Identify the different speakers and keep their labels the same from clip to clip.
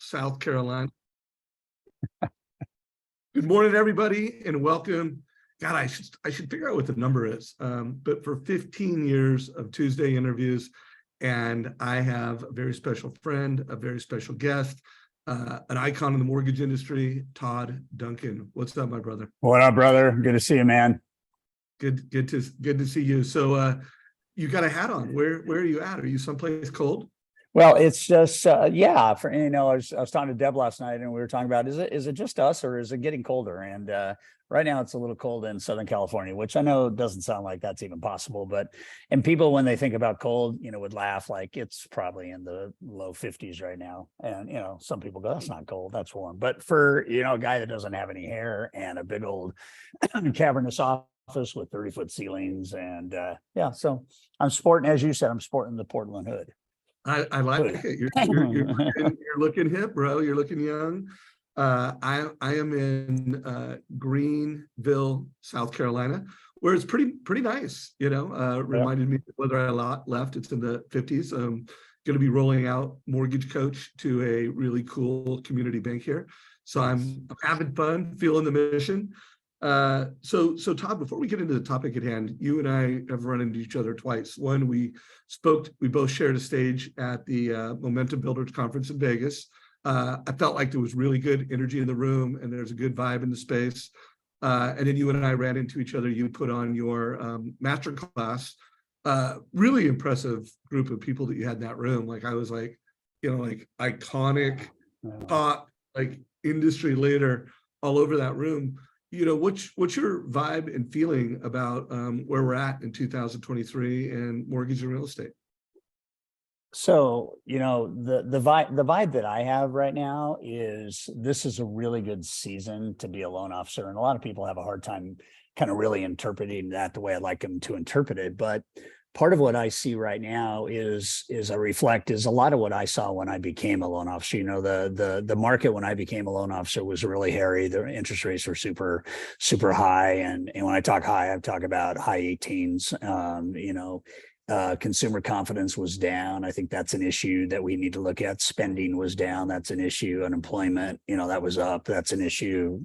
Speaker 1: South Carolina. Good morning, everybody, and welcome. God, I should figure out what the number is. But for 15 years of Tuesday interviews, and I have a very special friend, a very special guest, an icon in the mortgage industry, Todd Duncan. What's up, my brother?
Speaker 2: What up, brother? Good to see you, man.
Speaker 1: Good to see you. So you got a hat on. Where are you at? Are you someplace cold?
Speaker 2: Well, it's just yeah. For I was talking to Deb last night, and we were talking about is it just us or is it getting colder? And right now it's a little cold in Southern California, which I know doesn't sound like that's even possible. And people, when they think about cold, would laugh like it's probably in the low 50s right now. And some people go, that's not cold, that's warm. But for a guy that doesn't have any hair and a big old cavernous office with 30-foot ceilings, and yeah, so I'm sporting, as you said, I'm sporting the Portland hood.
Speaker 1: I like it. You're looking hip, bro. You're looking young. I am in Greenville, South Carolina, where it's pretty nice. Reminded me of weather I left. It's in the 50s. Going to be rolling out MortgageCoach to a really cool community bank here. So I'm having fun, feeling the mission. So Todd, before we get into the topic at hand, you and I have run into each other twice. One, we both shared a stage at the Momentum Builders Conference in Vegas. I felt like there was really good energy in the room and there's a good vibe in the space. And then you and I ran into each other. You put on your masterclass. Really impressive group of people that you had in that room. Like I was like, like iconic, top, like industry leader all over that room. What's your vibe and feeling about where we're at in 2023 and mortgage and real estate?
Speaker 2: So, the vibe that I have right now is this is a really good season to be a loan officer. And a lot of people have a hard time kind of really interpreting that the way I'd like them to interpret it. But part of what I see right now is a lot of what I saw when I became a loan officer. The market when I became a loan officer was really hairy. The interest rates were super, super high. And when I talk high, I talk about high 18s. Consumer confidence was down. I think that's an issue that we need to look at. Spending was down. That's an issue. Unemployment, that was up. That's an issue.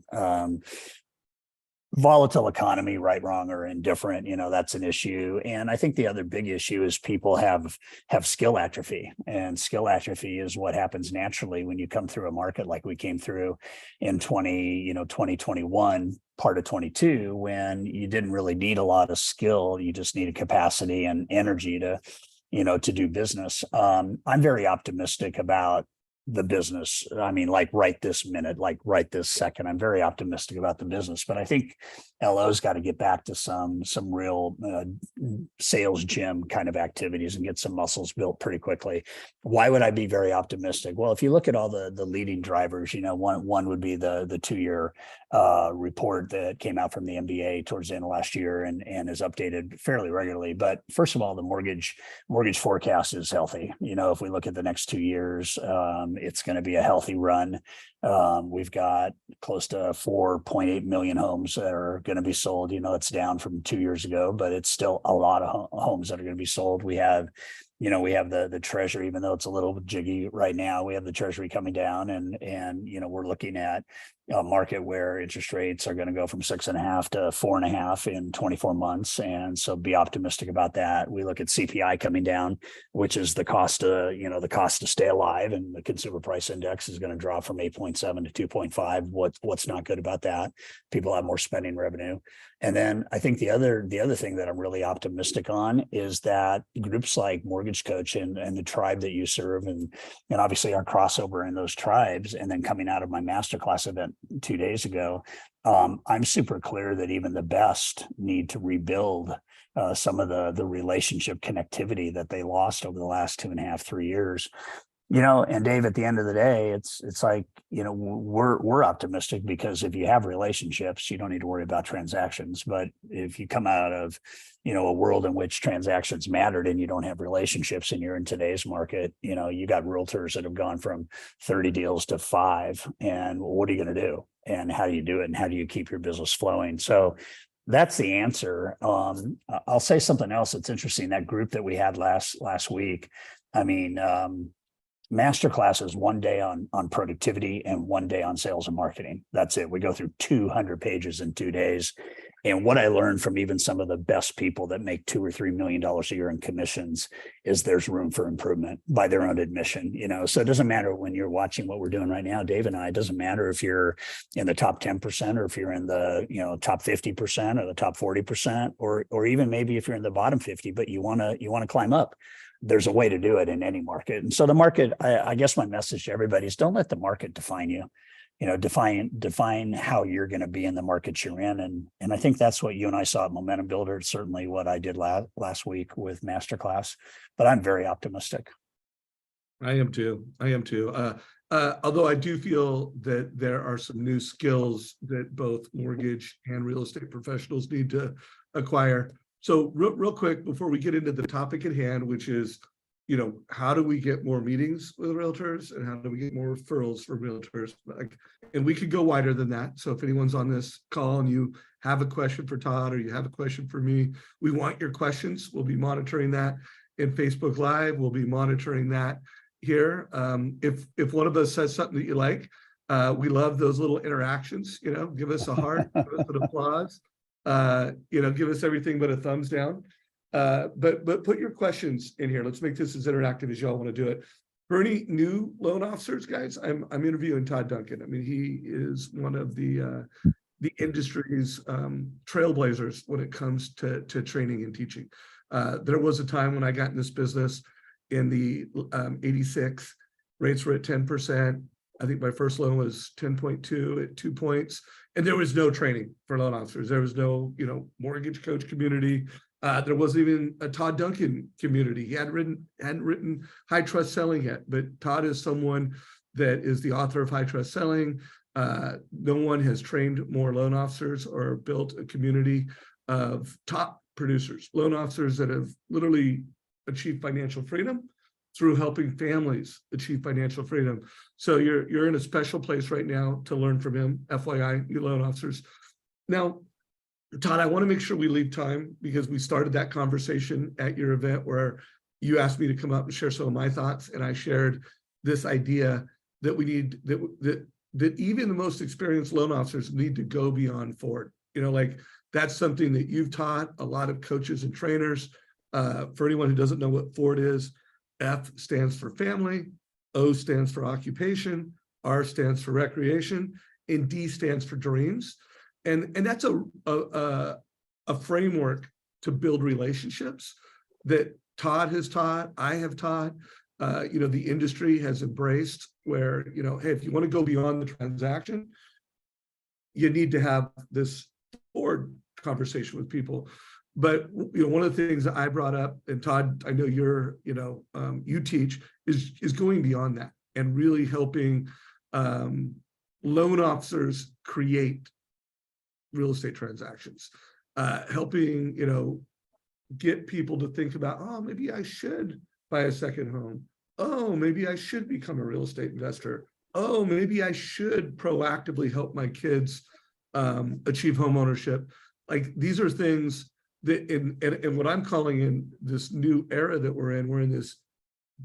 Speaker 2: Volatile economy, right, wrong, or indifferent, that's an issue. And I think the other big issue is people have skill atrophy, and skill atrophy is what happens naturally when you come through a market like we came through in 2021, part of 22, when you didn't really need a lot of skill. You just needed capacity and energy to do business. I'm very optimistic about the business. I mean, like right this minute, like right this second, I'm very optimistic about the business, but I think LO's got to get back to some real sales gym kind of activities and get some muscles built pretty quickly. Why would I be very optimistic? Well, if you look at all the leading drivers, one would be the 2-year report that came out from the MBA towards the end of last year and is updated fairly regularly. But first of all, the mortgage forecast is healthy. If we look at the next 2 years, it's going to be a healthy run. We've got close to 4.8 million homes that are going to be sold. It's down from 2 years ago, but it's still a lot of homes that are going to be sold. We have the treasury, even though it's a little jiggy right now, we have the treasury coming down, and we're looking at a market where interest rates are going to go from 6.5 to 4.5 in 24 months. And so be optimistic about that. We look at CPI coming down, which is the cost to stay alive. And the consumer price index is going to drop from 8.7 to 2.5. What's not good about that? People have more spending revenue. And then I think the other thing that I'm really optimistic on is that groups like MortgageCoach and the tribe that you serve, and obviously our crossover in those tribes, and then coming out of my masterclass event 2 days ago, I'm super clear that even the best need to rebuild some of the relationship connectivity that they lost over the last 2.5, 3 years. And Dave, at the end of the day, it's like, we're optimistic because if you have relationships, you don't need to worry about transactions. But if you come out of, a world in which transactions mattered and you don't have relationships and you're in today's market, you got realtors that have gone from 30 deals to 5. And what are you going to do? And how do you do it? And how do you keep your business flowing? So that's the answer. I'll say something else that's interesting. That group that we had last week, I mean, Masterclass is 1 day on productivity and 1 day on sales and marketing. That's it. We go through 200 pages in 2 days. And what I learned from even some of the best people that make $2 or $3 million a year in commissions is there's room for improvement by their own admission. So it doesn't matter when you're watching what we're doing right now, Dave and I. It doesn't matter if you're in the top 10% or if you're in the top 50% or the top 40% or even maybe if you're in the bottom 50, but you want to climb up. There's a way to do it in any market. And so the market, I guess my message to everybody is don't let the market define you. Define how you're going to be in the market you're in. And I think that's what you and I saw at Momentum Builder. It's certainly what I did last week with Masterclass, but I'm very optimistic.
Speaker 1: I am too. Although I do feel that there are some new skills that both mortgage and real estate professionals need to acquire. So real quick, before we get into the topic at hand, which is, how do we get more meetings with realtors and how do we get more referrals for realtors? And we could go wider than that. So if anyone's on this call and you have a question for Todd or you have a question for me, we want your questions. We'll be monitoring that in Facebook Live. We'll be monitoring that here. If one of us says something that you like, we love those little interactions. Give us a heart, give us an applause. Give us everything but a thumbs down. But put your questions in here. Let's make this as interactive as y'all want to do it. For any new loan officers, guys, I'm interviewing Todd Duncan. I mean, he is one of the industry's trailblazers when it comes to training and teaching. There was a time when I got in this business in the 86, rates were at 10%. I think my first loan was 10.2 at 2 points. And there was no training for loan officers. There was no, MortgageCoach community. There wasn't even a Todd Duncan community. He hadn't written High Trust Selling yet, but Todd is someone that is the author of High Trust Selling. No one has trained more loan officers or built a community of top producers, loan officers that have literally achieved financial freedom through helping families achieve financial freedom. So you're in a special place right now to learn from him, FYI, you loan officers. Now, Todd, I want to make sure we leave time because we started that conversation at your event where you asked me to come up and share some of my thoughts, and I shared this idea that we need that even the most experienced loan officers need to go beyond Ford. That's something that you've taught a lot of coaches and trainers. For anyone who doesn't know what Ford is, F stands for family, O stands for occupation, R stands for recreation, and D stands for dreams. And that's a framework to build relationships that Todd has taught, I have taught, the industry has embraced where, hey, if you want to go beyond the transaction, you need to have this Ford conversation with people. But one of the things that I brought up, and Todd, I know you teach, is going beyond that and really helping loan officers create real estate transactions, helping get people to think about, oh, maybe I should buy a second home. Oh, maybe I should become a real estate investor. Oh, maybe I should proactively help my kids achieve home ownership. These are things that in what I'm calling in this new era that we're in this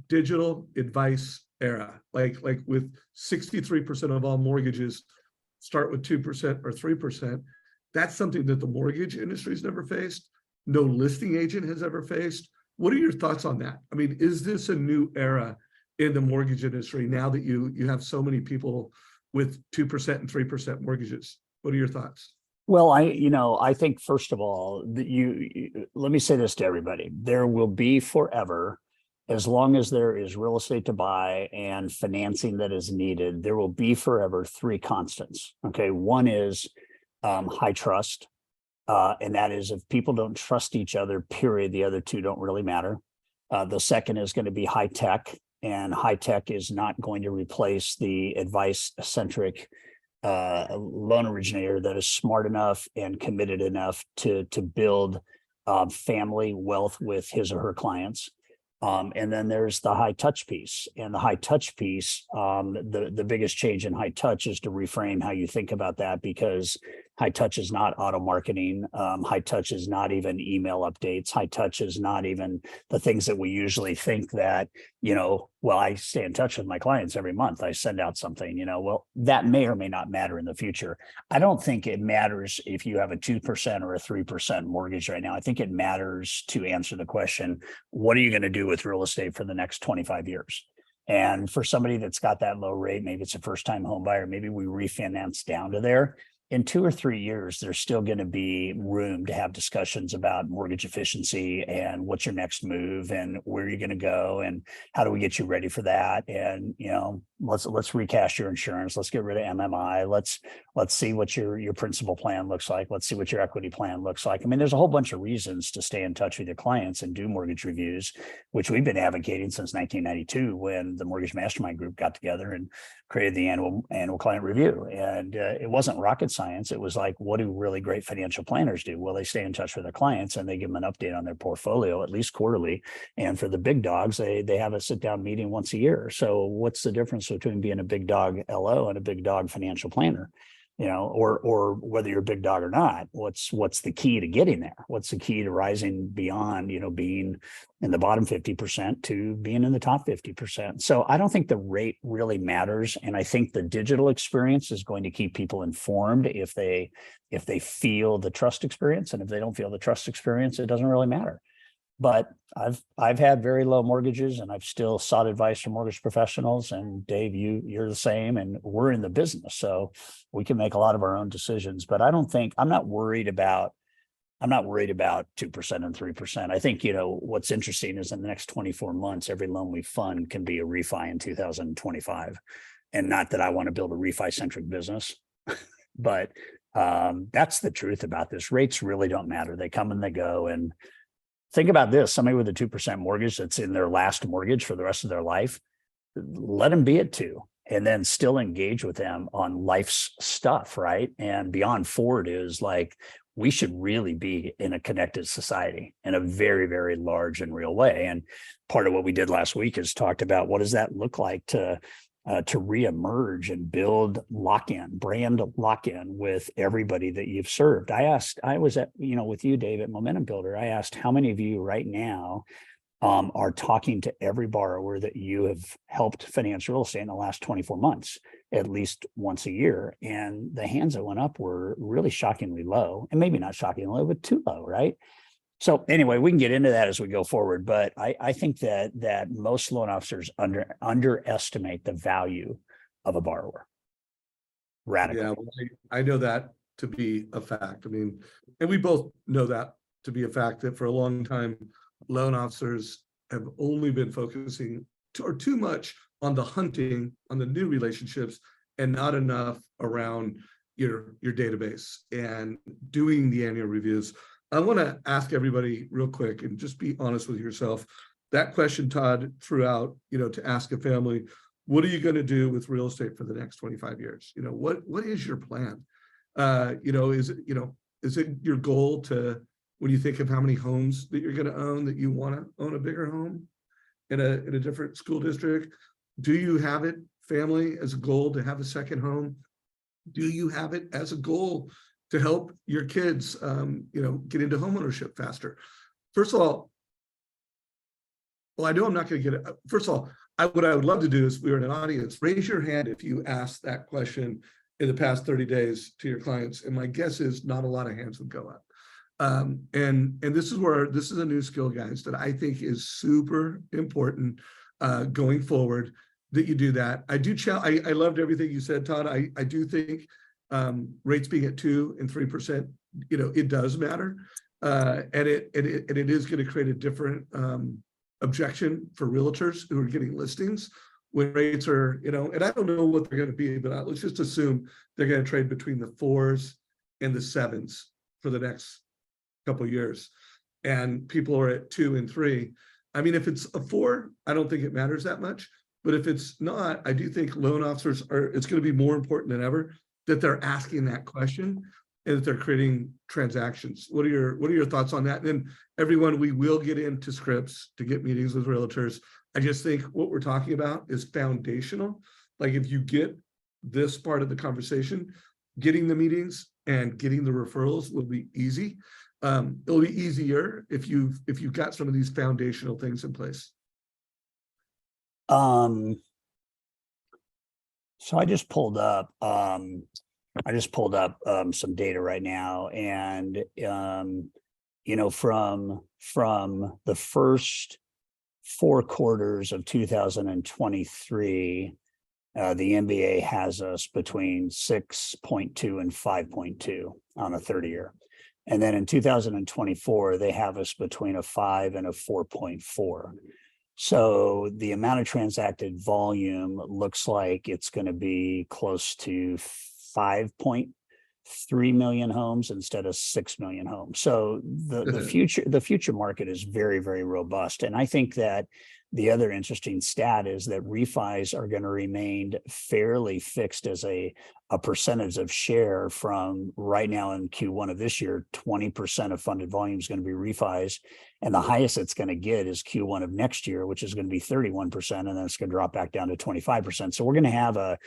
Speaker 1: digital advice era, like with 63% of all mortgages start with 2% or 3%. That's something that the mortgage industry's never faced. No listing agent has ever faced. What are your thoughts on that? I mean, is this a new era in the mortgage industry now that you have so many people with 2% and 3% mortgages? What are your thoughts?
Speaker 2: Well, I think first of all, let me say this to everybody. There will be forever, as long as there is real estate to buy and financing that is needed, there will be forever 3 constants. Okay. One is high trust. And that is if people don't trust each other, period, the other 2 don't really matter. The second is going to be high tech, and high tech is not going to replace the advice-centric loan originator that is smart enough and committed enough to build family wealth with his or her clients. And then there's the high touch piece. And the high touch piece, the biggest change in high touch is to reframe how you think about that, because High touch is not auto marketing. High touch is not even email updates. High touch is not even the things that we usually think that, well, I stay in touch with my clients every month. I send out something, well, that may or may not matter in the future. I don't think it matters if you have a 2% or a 3% mortgage right now. I think it matters to answer the question, what are you going to do with real estate for the next 25 years? And for somebody that's got that low rate, maybe it's a first-time home buyer, maybe we refinance down to there. In 2 or 3 years, there's still going to be room to have discussions about mortgage efficiency and what's your next move and where you're going to go and how do we get you ready for that. And, let's recast your insurance. Let's get rid of MMI. Let's see what your principal plan looks like. Let's see what your equity plan looks like. I mean, there's a whole bunch of reasons to stay in touch with your clients and do mortgage reviews, which we've been advocating since 1992 when the Mortgage Mastermind Group got together and created the annual client review. And it wasn't rocket science. It was like, what do really great financial planners do? Well, they stay in touch with their clients and they give them an update on their portfolio, at least quarterly. And for the big dogs, they have a sit down meeting once a year. So what's the difference between being a big dog LO and a big dog financial planner? Or whether you're a big dog or not, what's the key to getting there? What's the key to rising beyond, being in the bottom 50% to being in the top 50%? So I don't think the rate really matters. And I think the digital experience is going to keep people informed if they feel the trust experience. And if they don't feel the trust experience, it doesn't really matter. But I've had very low mortgages and I've still sought advice from mortgage professionals. And Dave, you're the same, and we're in the business, so we can make a lot of our own decisions. But I'm not worried about 2% and 3%. I think, what's interesting is in the next 24 months, every loan we fund can be a refi in 2025. And not that I want to build a refi-centric business, but that's the truth about this. Rates really don't matter. They come and they go. And think about this, somebody with a 2% mortgage that's in their last mortgage for the rest of their life, let them be at 2 and then still engage with them on life's stuff, right? And beyond forward is like, we should really be in a connected society in a very, very large and real way. And part of what we did last week is talked about what does that look like to reemerge and build brand lock-in with everybody that you've served. I was at, with you, Dave, at Momentum Builder. I asked how many of you right now are talking to every borrower that you have helped finance real estate in the last 24 months, at least once a year. And the hands that went up were really shockingly low, and maybe not shockingly low, but too low, right? So anyway, we can get into that as we go forward, but I think that most loan officers underestimate the value of a borrower. Radically.
Speaker 1: Yeah, well, I know that to be a fact. I mean, and we both know that to be a fact that for a long time, loan officers have only been focusing too much on the hunting, on the new relationships, and not enough around your database and doing the annual reviews. I want to ask everybody real quick and just be honest with yourself. That question Todd threw out, to ask a family, what are you going to do with real estate for the next 25 years? What is your plan? Is it your goal to, when you think of how many homes that you're going to own, that you want to own a bigger home in a different school district? Do you have it, family, as a goal to have a second home? Do you have it as a goal to help your kids, get into homeownership faster? First of all, well, I know I'm not going to get it. First of all, what I would love to do is, we're in an audience, raise your hand if you asked that question in the past 30 days to your clients. And my guess is not a lot of hands would go up. And this is a new skill, guys, that I think is super important going forward, that you do that. I loved everything you said, Todd. I do think rates being at 2 and 3%, it does matter. And it is going to create a different objection for realtors who are getting listings when rates are, and I don't know what they're going to be, but let's just assume they're going to trade between the 4s and the 7s for the next couple of years. And people are at 2 and 3. I mean, if it's a 4, I don't think it matters that much. But if it's not, I do think loan officers it's going to be more important than ever that they're asking that question and that they're creating transactions. What are your thoughts on that? And then everyone, we will get into scripts to get meetings with realtors. I just think what we're talking about is foundational. Like, if you get this part of the conversation, getting the meetings and getting the referrals will be easy. It'll be easier if you've got some of these foundational things in place.
Speaker 2: So I just pulled up some data right now, and from the first 4 quarters of 2023, the MBA has us between 6.2 and 5.2 on a 30-year. And then in 2024, they have us between a 5 and a 4.4. So the amount of transacted volume looks like it's going to be close to 5.3 million homes instead of 6 million homes. So the future market is very, very robust. And I think that the other interesting stat is that refis are going to remain fairly fixed as a percentage of share from right now in Q1 of this year. 20% of funded volume is going to be refis. And the highest it's going to get is Q1 of next year, which is going to be 31%. And then it's going to drop back down to 25%. So we're going to have a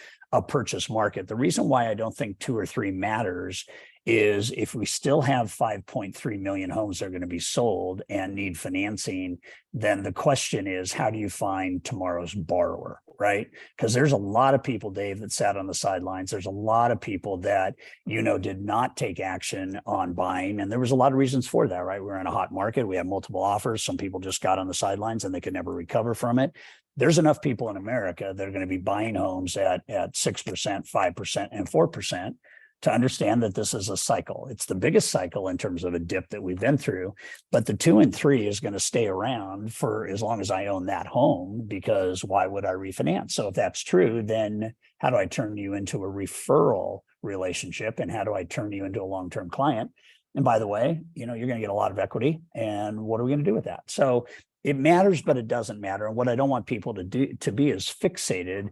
Speaker 2: purchase market. The reason why I don't think 2 or 3 matters is if we still have 5.3 million homes that are going to be sold and need financing, then the question is, how do you find tomorrow's borrower, right? Because there's a lot of people, Dave, that sat on the sidelines. There's a lot of people that, did not take action on buying. And there was a lot of reasons for that, right? We're in a hot market. We have multiple offers. Some people just got on the sidelines and they could never recover from it. There's enough people in America that are going to be buying homes at 6%, 5%, and 4%. To understand that this is a cycle. It's the biggest cycle in terms of a dip that we've been through, but the 2 and 3 is going to stay around for as long as I own that home, because why would I refinance? So if that's true, then how do I turn you into a referral relationship, and how do I turn you into a long-term client? And by the way, you're going to get a lot of equity, and what are we going to do with that? So it matters, but it doesn't matter. And what I don't want people to be is fixated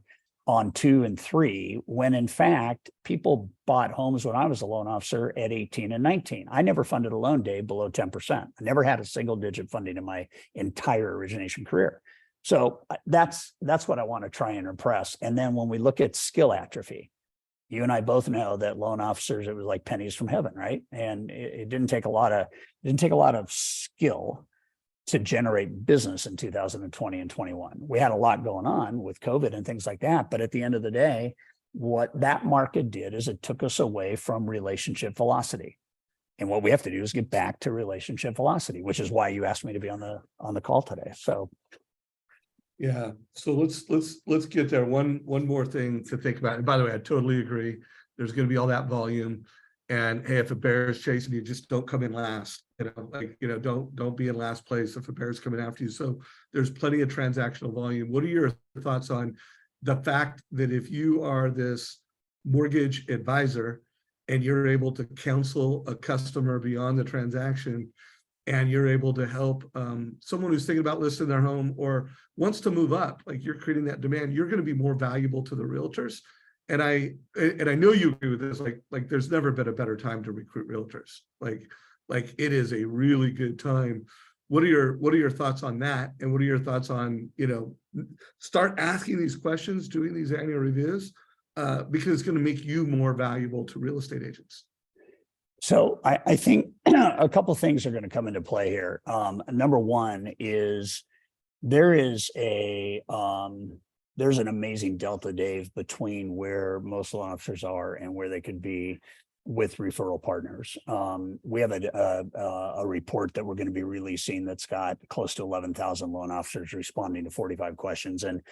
Speaker 2: on 2 and 3, when in fact, people bought homes when I was a loan officer at 18 and 19. I never funded a loan, Dave, below 10%. I never had a single digit funding in my entire origination career. So that's what I want to try and impress. And then when we look at skill atrophy, you and I both know that loan officers, it was like pennies from heaven, right? And it didn't take a lot of skill to generate business in 2020 and 21. We had a lot going on with COVID and things like that. But at the end of the day, what that market did is it took us away from relationship velocity. And what we have to do is get back to relationship velocity, which is why you asked me to be on the call today. So
Speaker 1: yeah. So let's get there. One more thing to think about. And by the way, I totally agree. There's going to be all that volume. And hey, if a bear is chasing you, just don't come in last. Don't be in last place if a bear is coming after you. So there's plenty of transactional volume. What are your thoughts on the fact that if you are this mortgage advisor and you're able to counsel a customer beyond the transaction, and you're able to help someone who's thinking about listing their home or wants to move up, like you're creating that demand, you're going to be more valuable to the realtors. And I know you agree with this, like there's never been a better time to recruit realtors. Like it is a really good time. What are your thoughts on that? And what are your thoughts on, start asking these questions, doing these annual reviews, because it's going to make you more valuable to real estate agents.
Speaker 2: So I think a couple things are going to come into play here. Number one is there's an amazing delta, Dave, between where most loan officers are and where they could be with referral partners. We have a report that we're going to be releasing that's got close to 11,000 loan officers responding to 45 questions. And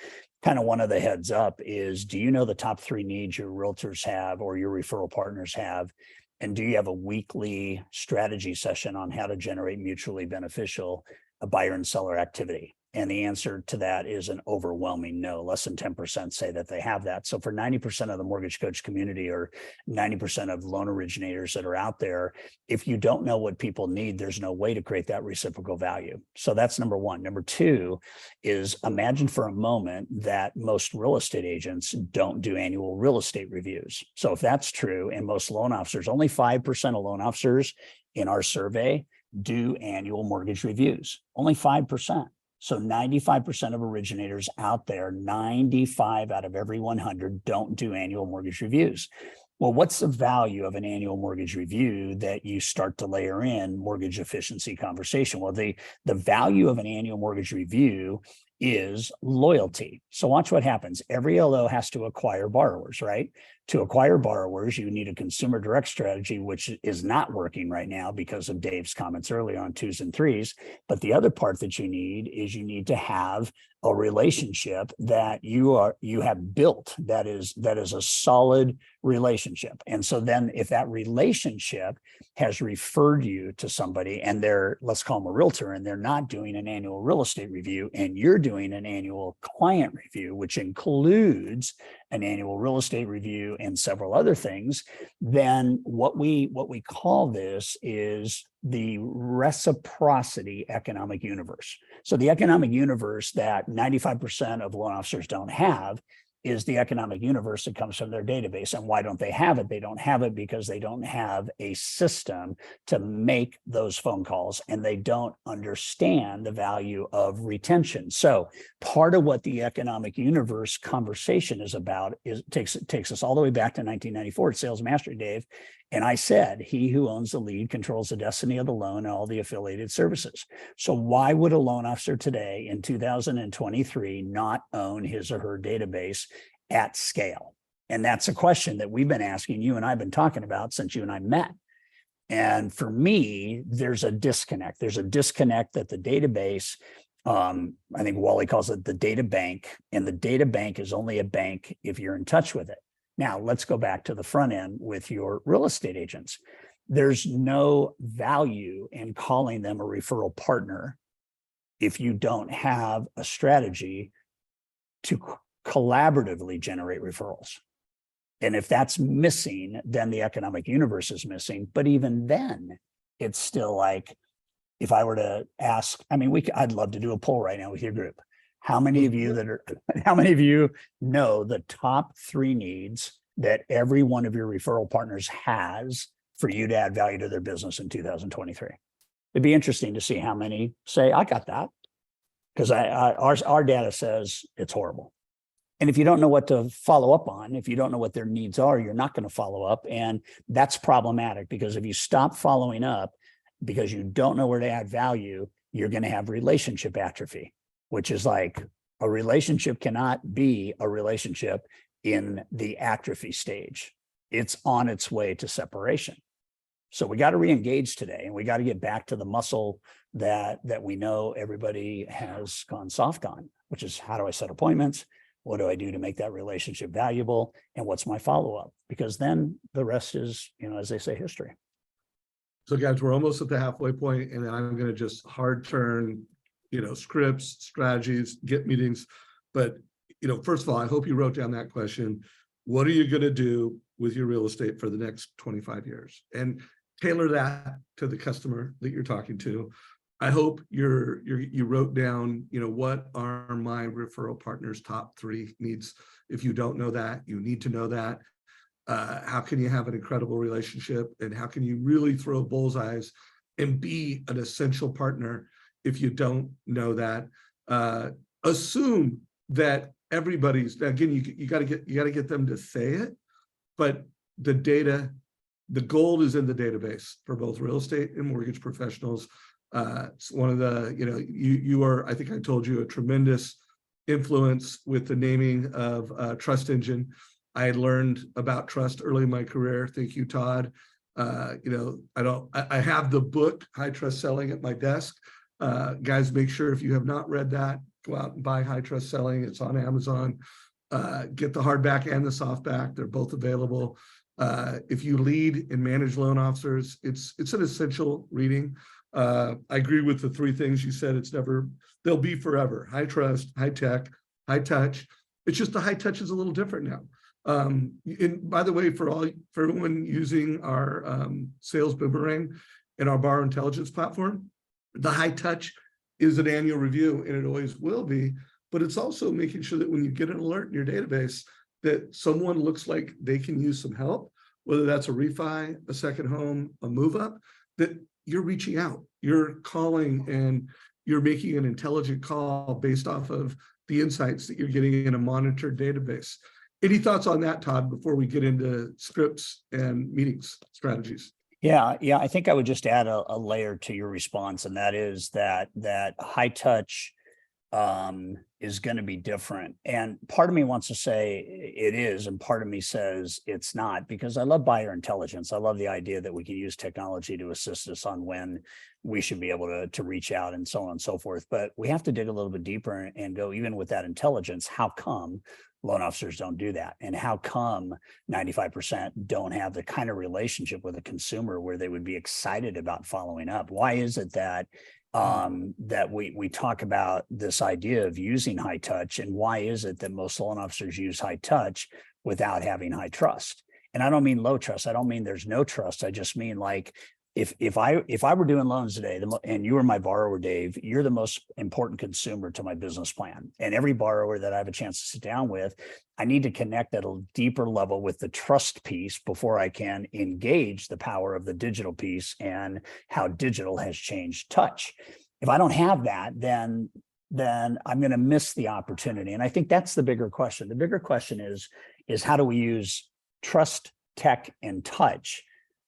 Speaker 2: kind of one of the heads up is, do you know the top 3 needs your realtors have or your referral partners have? And do you have a weekly strategy session on how to generate mutually beneficial buyer and seller activity? And the answer to that is an overwhelming no. Less than 10% say that they have that. So for 90% of the mortgage coach community or 90% of loan originators that are out there, if you don't know what people need, there's no way to create that reciprocal value. So that's number one. Number two is, imagine for a moment that most real estate agents don't do annual real estate reviews. So if that's true, and most loan officers, only 5% of loan officers in our survey do annual mortgage reviews, only 5%. So 95% of originators out there, 95 out of every 100 don't do annual mortgage reviews. Well, what's the value of an annual mortgage review that you start to layer in mortgage efficiency conversation? Well, the value of an annual mortgage review is loyalty. So watch what happens. Every LO has to acquire borrowers, right? To acquire borrowers, you need a consumer direct strategy, which is not working right now because of Dave's comments earlier on 2s and 3s. But the other part that you need is you need to have a relationship that you have built that is a solid relationship. And so then if that relationship has referred you to somebody and they're, let's call them a realtor, and they're not doing an annual real estate review and you're doing an annual client review, which includes an annual real estate review and several other things, then what we call this is the reciprocity economic universe. So the economic universe that 95% of loan officers don't have is the economic universe that comes from their database. And why don't they have it? They don't have it because they don't have a system to make those phone calls, and they don't understand the value of retention. So part of what the economic universe conversation is about is takes us all the way back to 1994 at Sales Mastery, Dave. And I said, he who owns the lead controls the destiny of the loan and all the affiliated services. So why would a loan officer today in 2023 not own his or her database at scale? And that's a question that we've been asking you and I've been talking about since you and I met. And for me, there's a disconnect. There's a disconnect that the database, I think Wally calls it the data bank, and the data bank is only a bank if you're in touch with it. Now, let's go back to the front end with your real estate agents. There's no value in calling them a referral partner if you don't have a strategy to collaboratively generate referrals. And if that's missing, then the economic universe is missing. But even then, it's still like, if I were to ask, I mean, I'd love to do a poll right now with your group. How many of you know the top 3 needs that every one of your referral partners has for you to add value to their business in 2023? It'd be interesting to see how many say, I got that. Because our data says it's horrible. And if you don't know what to follow up on, if you don't know what their needs are, you're not going to follow up. And that's problematic, because if you stop following up because you don't know where to add value, you're going to have relationship atrophy, which is like, a relationship cannot be a relationship in the atrophy stage. It's on its way to separation. So we got to re-engage today, and we got to get back to the muscle that we know everybody has gone soft on, which is, how do I set appointments? What do I do to make that relationship valuable? And what's my follow-up? Because then the rest is, as they say, history.
Speaker 1: So guys, we're almost at the halfway point, and then I'm going to just hard turn, scripts, strategies, get meetings. But, first of all, I hope you wrote down that question. What are you going to do with your real estate for the next 25 years? And tailor that to the customer that you're talking to. I hope you wrote down, what are my referral partners' top 3 needs? If you don't know that, you need to know that. How can you have an incredible relationship, and how can you really throw bullseyes and be an essential partner if you don't know that? Assume that everybody's, again, you got to get them to say it, but the data, the gold is in the database for both real estate and mortgage professionals. It's one of the, you are, I think I told you, a tremendous influence with the naming of Trust Engine. I had learned about trust early in my career. Thank you, Todd. I have the book, High Trust Selling, at my desk. Guys, make sure if you have not read that, go out and buy High Trust Selling. It's on Amazon. Get the hardback and the softback. They're both available. If you lead and manage loan officers, it's an essential reading. I agree with the 3 things you said. They'll be forever. High trust, high tech, high touch. It's just the high touch is a little different now. And by the way, for everyone using our sales Boomerang and our borrower intelligence platform, the high touch is an annual review, and it always will be. But it's also making sure that when you get an alert in your database that someone looks like they can use some help, whether that's a refi, a second home, a move up, that you're reaching out, you're calling, and you're making an intelligent call based off of the insights that you're getting in a monitored database. Any thoughts on that, Todd, before we get into scripts and meetings strategies?
Speaker 2: Yeah, I think I would just add a layer to your response, and that is that high touch is going to be different. And part of me wants to say it is, and part of me says it's not, because I love buyer intelligence. I love the idea that we can use technology to assist us on when we should be able to reach out and so on and so forth. But we have to dig a little bit deeper and go, even with that intelligence, how come loan officers don't do that? And how come 95% don't have the kind of relationship with a consumer where they would be excited about following up? Why is it that that we talk about this idea of using high touch, and why is it that most loan officers use high touch without having high trust? And I don't mean low trust. I don't mean there's no trust. I just mean, like, if I were doing loans today, and you were my borrower, Dave, you're the most important consumer to my business plan. And every borrower that I have a chance to sit down with, I need to connect at a deeper level with the trust piece before I can engage the power of the digital piece and how digital has changed touch. If I don't have that, then I'm going to miss the opportunity. And I think that's the bigger question. The bigger question is how do we use trust, tech, and touch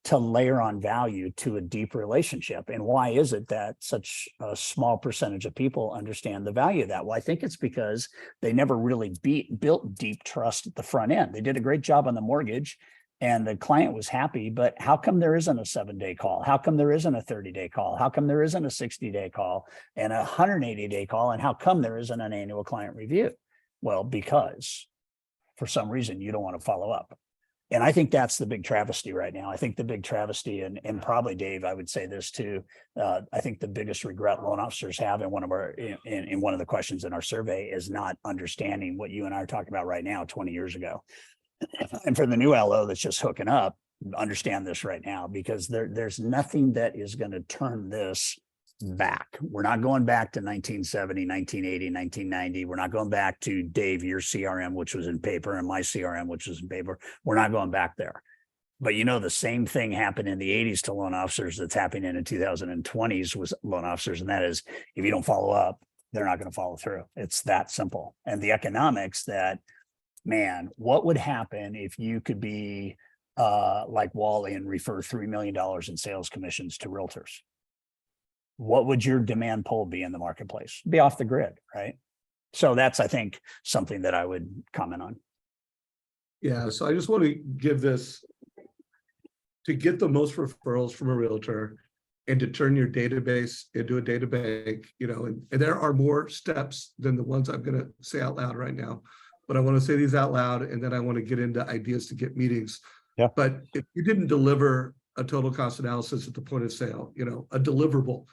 Speaker 2: to layer on value to a deep relationship? And why is it that such a small percentage of people understand the value of that? Well, I think it's because they never really built deep trust at the front end. They did a great job on the mortgage and the client was happy, but how come there isn't a 7-day call? How come there isn't a 30-day call? How come there isn't a 60-day call and a 180-day call? And how come there isn't an annual client review? Well, because for some reason you don't want to follow up. And I think that's the big travesty right now. I think the big travesty, and probably, Dave, I would say this too. I think the biggest regret loan officers have in one of the questions in our survey is not understanding what you and I are talking about right now 20 years ago. And for the new LO that's just hooking up, understand this right now, because there's nothing that is going to turn this back. We're not going back to 1970, 1980, 1990. We're not going back to, Dave, your CRM, which was in paper, and my CRM, which was in paper. We're not going back there. But the same thing happened in the 80s to loan officers that's happening in the 2020s with loan officers. And that is, if you don't follow up, they're not going to follow through. It's that simple. And the economics that, man, what would happen if you could be like Wally and refer $3 million in sales commissions to realtors? What would your demand pull be in the marketplace? Be off the grid, right? So that's, I think, something that I would comment on.
Speaker 1: Yeah, so I just want to give this, to get the most referrals from a realtor and to turn your database into a data bank, and there are more steps than the ones I'm going to say out loud right now, but I want to say these out loud, and then I want to get into ideas to get meetings.
Speaker 2: Yeah.
Speaker 1: But if you didn't deliver a total cost analysis at the point of sale, a deliverable,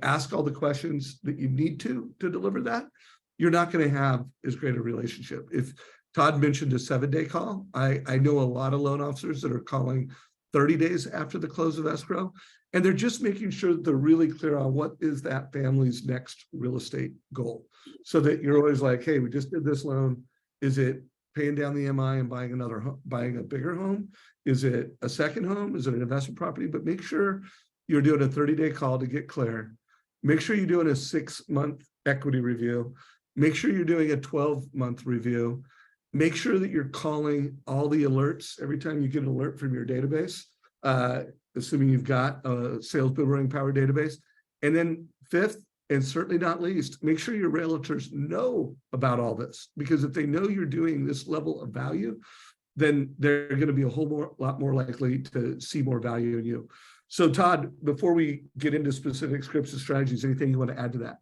Speaker 1: ask all the questions that you need to deliver that, you're not going to have as great a relationship. If Todd mentioned a 7-day call, I know a lot of loan officers that are calling 30 days after the close of escrow, and they're just making sure that they're really clear on what is that family's next real estate goal. So that you're always like, hey, we just did this loan. Is it paying down the MI and buying a bigger home? Is it a second home? Is it an investment property? But make sure you're doing a 30-day call to get clear. Make sure you're doing a 6-month equity review. Make sure you're doing a 12-month review. Make sure that you're calling all the alerts every time you get an alert from your database, assuming you've got a sales Boomerang powered database. And then 5th, and certainly not least, make sure your realtors know about all this, because if they know you're doing this level of value, then they're going to be a lot more likely to see more value in you. So Todd, before we get into specific scripts and strategies, anything you want to add to that?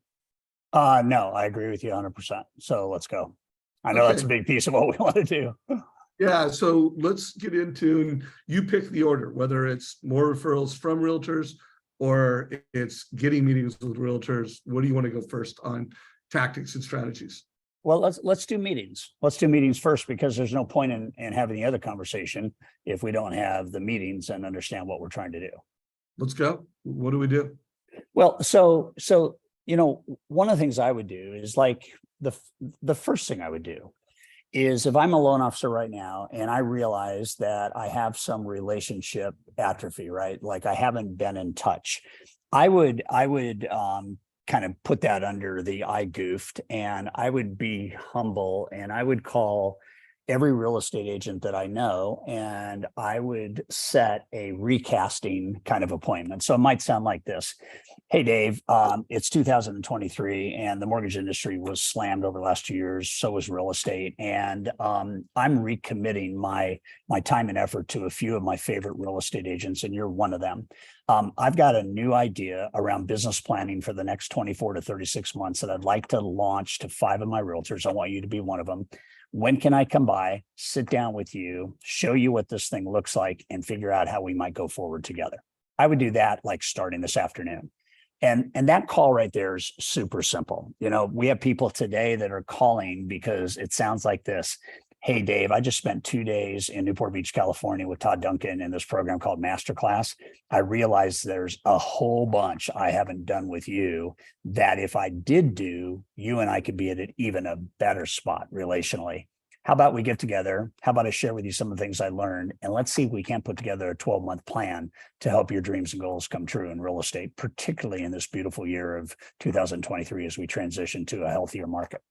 Speaker 2: No, I agree with you 100%. So let's go. I know that's a big piece of what we want to do.
Speaker 1: Yeah, so let's get into, and you pick the order, whether it's more referrals from realtors or it's getting meetings with realtors. What do you want to go first on tactics and strategies?
Speaker 2: Well, let's do meetings. Let's do meetings first, because there's no point in having the other conversation if we don't have the meetings and understand what we're trying to do.
Speaker 1: Let's go. What do we do?
Speaker 2: Well, so one of the things I would do is, like, the first thing I would do is, if I'm a loan officer right now and I realize that I have some relationship atrophy, right? Like, I haven't been in touch, I would kind of put that under the I goofed, and I would be humble, and I would call every real estate agent that I know, and I would set a recasting kind of appointment. So it might sound like this. Hey, Dave, it's 2023 and the mortgage industry was slammed over the last 2 years. So was real estate. And I'm recommitting my time and effort to a few of my favorite real estate agents, and you're one of them. I've got a new idea around business planning for the next 24 to 36 months that I'd like to launch to 5 of my realtors. I want you to be one of them. When can I come by, sit down with you, show you what this thing looks like, and figure out how we might go forward together? I would do that like starting this afternoon. And that call right there is super simple. You know, we have people today that are calling because it sounds like this. Hey, Dave, I just spent 2 days in Newport Beach, California with Todd Duncan in this program called Masterclass. I realized there's a whole bunch I haven't done with you that if I did do, you and I could be at an even a better spot relationally. How about we get together? How about I share with you some of the things I learned? And let's see if we can't put together a 12-month plan to help your dreams and goals come true in real estate, particularly in this beautiful year of 2023 as we transition to a healthier market.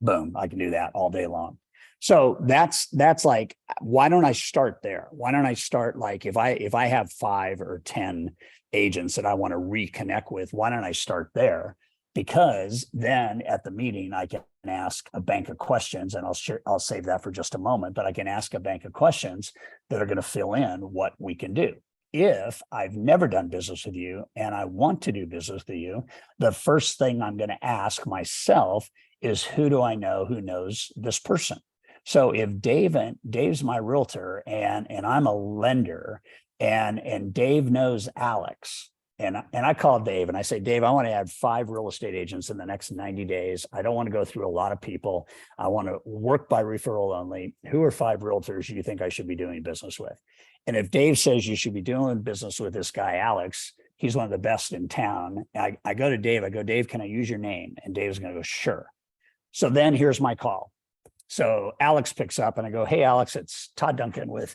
Speaker 2: Boom, I can do that all day long. So that's like, why don't I start there? Why don't I start like if I have 5 or 10 agents that I want to reconnect with, why don't I start there? Because then at the meeting, I can ask a bank of questions, and I'll save that for just a moment, but I can ask a bank of questions that are going to fill in what we can do. If I've never done business with you and I want to do business with you, the first thing I'm going to ask myself is, who do I know who knows this person? So if Dave's my realtor and I'm a lender and Dave knows Alex, and I call Dave and I say, Dave, I want to add 5 real estate agents in the next 90 days. I don't want to go through a lot of people. I want to work by referral only. Who are 5 realtors you think I should be doing business with? And if Dave says you should be doing business with this guy, Alex, he's one of the best in town. I go to Dave, I go, Dave, can I use your name? And Dave's going to go, sure. So then here's my call. So Alex picks up and I go, hey, Alex, it's Todd Duncan with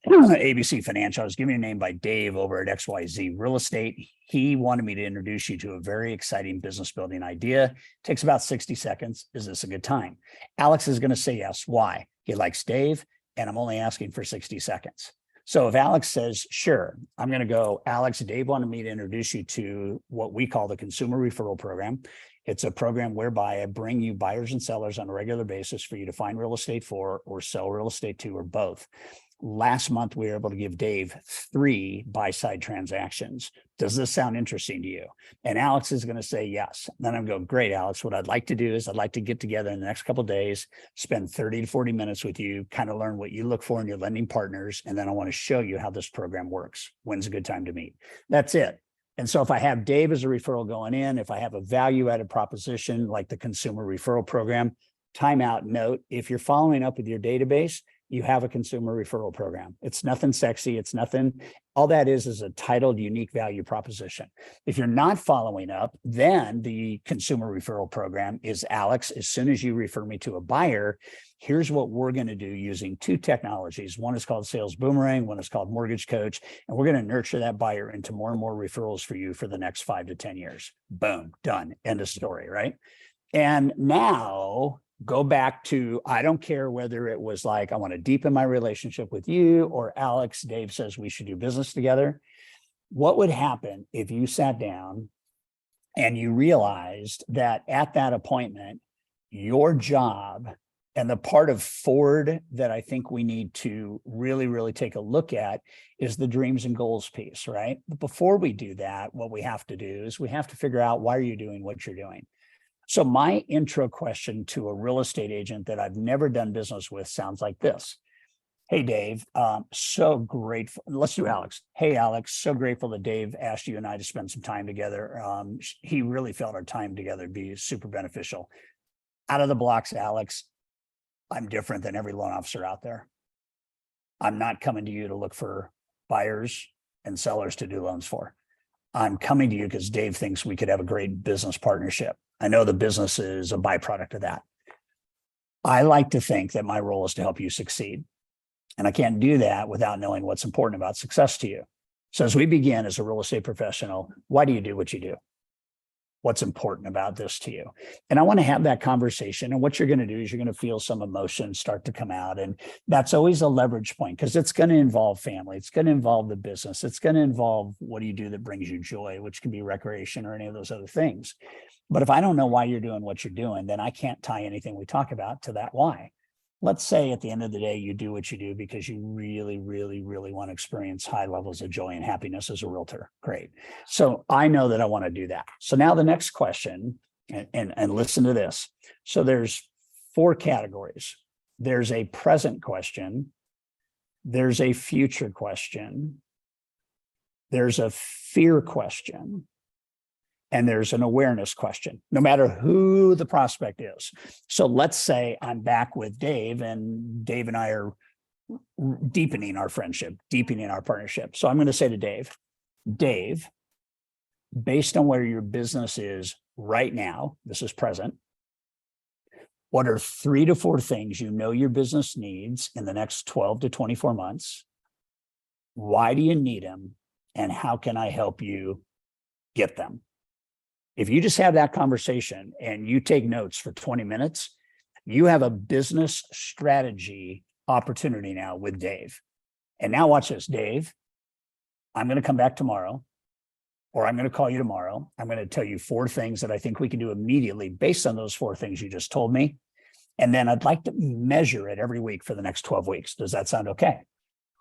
Speaker 2: ABC Financial. I was giving you a name by Dave over at XYZ Real Estate. He wanted me to introduce you to a very exciting business building idea. Takes about 60 seconds. Is this a good time? Alex is going to say yes. Why? He likes Dave, and I'm only asking for 60 seconds. So if Alex says, sure, I'm going to go, Alex, Dave wanted me to introduce you to what we call the Consumer Referral Program. It's a program whereby I bring you buyers and sellers on a regular basis for you to find real estate for or sell real estate to, or both. Last month, we were able to give Dave 3 buy-side transactions. Does this sound interesting to you? And Alex is going to say yes. Then I'm going, great, Alex. What I'd like to do is I'd like to get together in the next couple of days, spend 30 to 40 minutes with you, kind of learn what you look for in your lending partners. And then I want to show you how this program works. When's a good time to meet? That's it. And so if I have Dave as a referral going in, if I have a value-added proposition like the Consumer Referral Program, timeout note, if you're following up with your database, you have a consumer referral program. It's nothing sexy. It's nothing. All that is a titled unique value proposition. If you're not following up, then the consumer referral program is, Alex, as soon as you refer me to a buyer, here's what we're going to do using 2 technologies. One is called Sales Boomerang. One is called MortgageCoach. And we're going to nurture that buyer into more and more referrals for you for the next 5 to 10 years. Boom, done. End of story, right? And now go back to, I don't care whether it was like, I want to deepen my relationship with you, or Alex, Dave says we should do business together. What would happen if you sat down and you realized that at that appointment, your job, and the part of Ford that I think we need to really, really take a look at, is the dreams and goals piece, right? But before we do that, what we have to do is we have to figure out, why are you doing what you're doing? So my intro question to a real estate agent that I've never done business with sounds like this. Hey, Dave, so grateful. Let's do Alex. Hey, Alex, so grateful that Dave asked you and I to spend some time together. He really felt our time together would be super beneficial. Out of the blocks, Alex, I'm different than every loan officer out there. I'm not coming to you to look for buyers and sellers to do loans for. I'm coming to you because Dave thinks we could have a great business partnership. I know the business is a byproduct of that. I like to think that my role is to help you succeed. And I can't do that without knowing what's important about success to you. So as we begin as a real estate professional, why do you do what you do? What's important about this to you? And I want to have that conversation. And what you're going to do is you're going to feel some emotions start to come out. And that's always a leverage point, because it's going to involve family. It's going to involve the business. It's going to involve what do you do that brings you joy, which can be recreation or any of those other things. But if I don't know why you're doing what you're doing, then I can't tie anything we talk about to that why. Let's say at the end of the day, you do what you do because you really, really, really want to experience high levels of joy and happiness as a realtor. Great. So I know that I want to do that. So now the next question, and listen to this. So there's 4 categories. There's a present question. There's a future question. There's a fear question. And there's an awareness question, no matter who the prospect is. So let's say I'm back with Dave, and Dave and I are deepening our friendship, deepening our partnership. So I'm going to say to Dave, based on where your business is right now, this is present, what are 3 to 4 things you know your business needs in the next 12 to 24 months? Why do you need them? And how can I help you get them? If you just have that conversation and you take notes for 20 minutes, you have a business strategy opportunity now with Dave. And now watch this, Dave. I'm going to come back tomorrow, or I'm going to call you tomorrow. I'm going to tell you 4 things that I think we can do immediately based on those 4 things you just told me. And then I'd like to measure it every week for the next 12 weeks. Does that sound okay?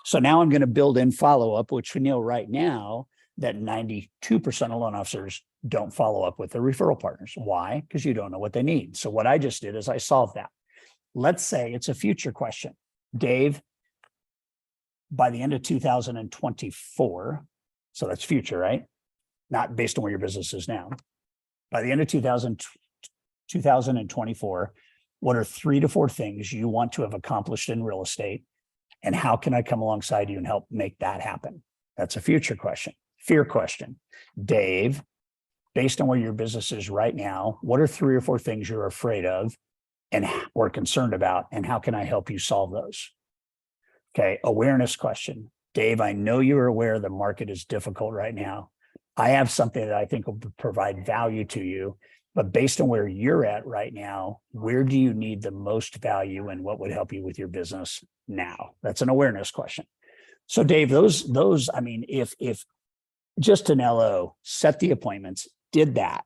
Speaker 2: So now I'm going to build in follow-up, which we know right now that 92% of loan officers don't follow up with their referral partners. Why? Because you don't know what they need. So what I just did is I solved that. Let's say it's a future question. Dave, by the end of 2024, so that's future, right? Not based on where your business is now. By the end of 2024, what are 3 to 4 things you want to have accomplished in real estate? And how can I come alongside you and help make that happen? That's a future question. Fear question. Dave, based on where your business is right now, what are 3 or 4 things you're afraid of and or concerned about? And how can I help you solve those? Okay. Awareness question. Dave, I know you're aware the market is difficult right now. I have something that I think will provide value to you, but based on where you're at right now, where do you need the most value and what would help you with your business now? That's an awareness question. So Dave, those, I mean, if just an LO, set the appointments, did that.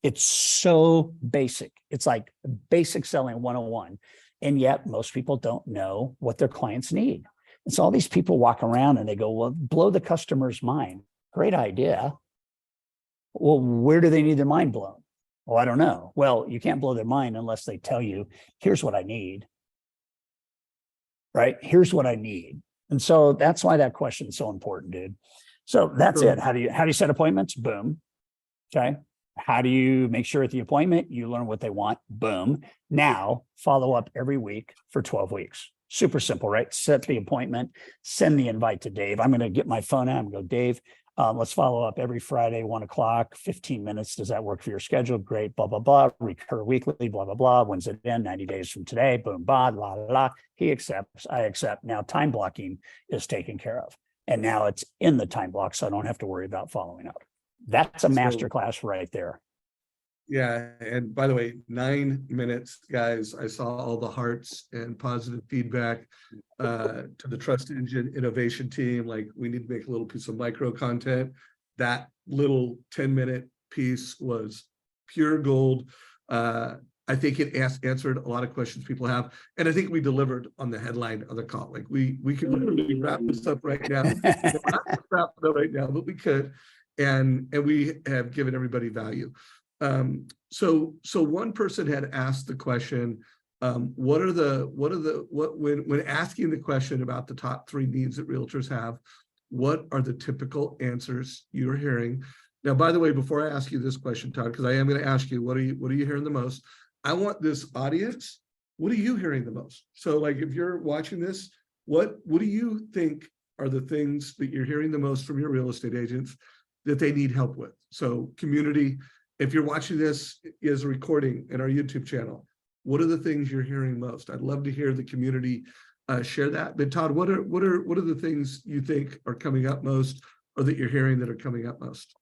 Speaker 2: It's so basic. It's like basic selling 101. And yet most people don't know what their clients need. And so all these people walk around and they go, well, blow the customer's mind. Great idea. Well, where do they need their mind blown? Well, I don't know. Well, you can't blow their mind unless they tell you, here's what I need. Right? Here's what I need. And so that's why that question is so important, dude. So that's it. How do you set appointments? Boom. Okay. How do you make sure at the appointment you learn what they want? Boom. Now follow up every week for 12 weeks. Super simple, right? Set the appointment, send the invite to Dave. I'm going to get my phone out and go, Dave, let's follow up every Friday, 1 o'clock, 15 minutes. Does that work for your schedule? Great. Blah, blah, blah. Recur weekly, blah, blah, blah. When's it in? 90 days from today. Boom, blah, blah, blah. He accepts. I accept. Now time blocking is taken care of. And now it's in the time block, so I don't have to worry about following up. That's a masterclass right there.
Speaker 1: Yeah. And by the way, 9 minutes, guys. I saw all the hearts and positive feedback to the Trust Engine innovation team. Like, we need to make a little piece of micro content. That little 10-minute piece was pure gold. I think it answered a lot of questions people have. And I think we delivered on the headline of the call. Like, we could literally wrap this up right now. We're not gonna wrap it up right now, but we could. And we have given everybody value. So one person had asked the question, when asking the question about the top 3 needs that realtors have, what are the typical answers you're hearing? Now, by the way, before I ask you this question, Todd, because I am going to ask you, what are you hearing the most? I want this audience, what are you hearing the most? So, like, if you're watching this, what do you think are the things that you're hearing the most from your real estate agents that they need help with? So, community, if you're watching this as a recording in our YouTube channel, what are the things you're hearing most? I'd love to hear the community share that. But Todd, what are the things you think are coming up most, or that you're hearing that are coming up most?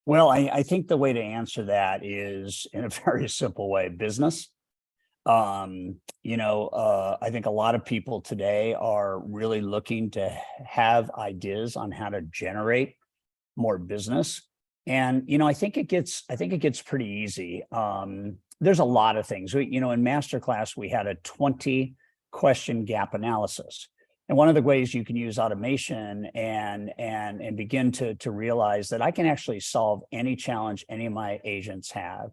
Speaker 2: Well, I think the way to answer that is in a very simple way, business. I think a lot of people today are really looking to have ideas on how to generate more business. And, I think it gets pretty easy. There's a lot of things. In Masterclass, we had a 20 question gap analysis. And one of the ways you can use automation and begin to realize that I can actually solve any challenge any of my agents have.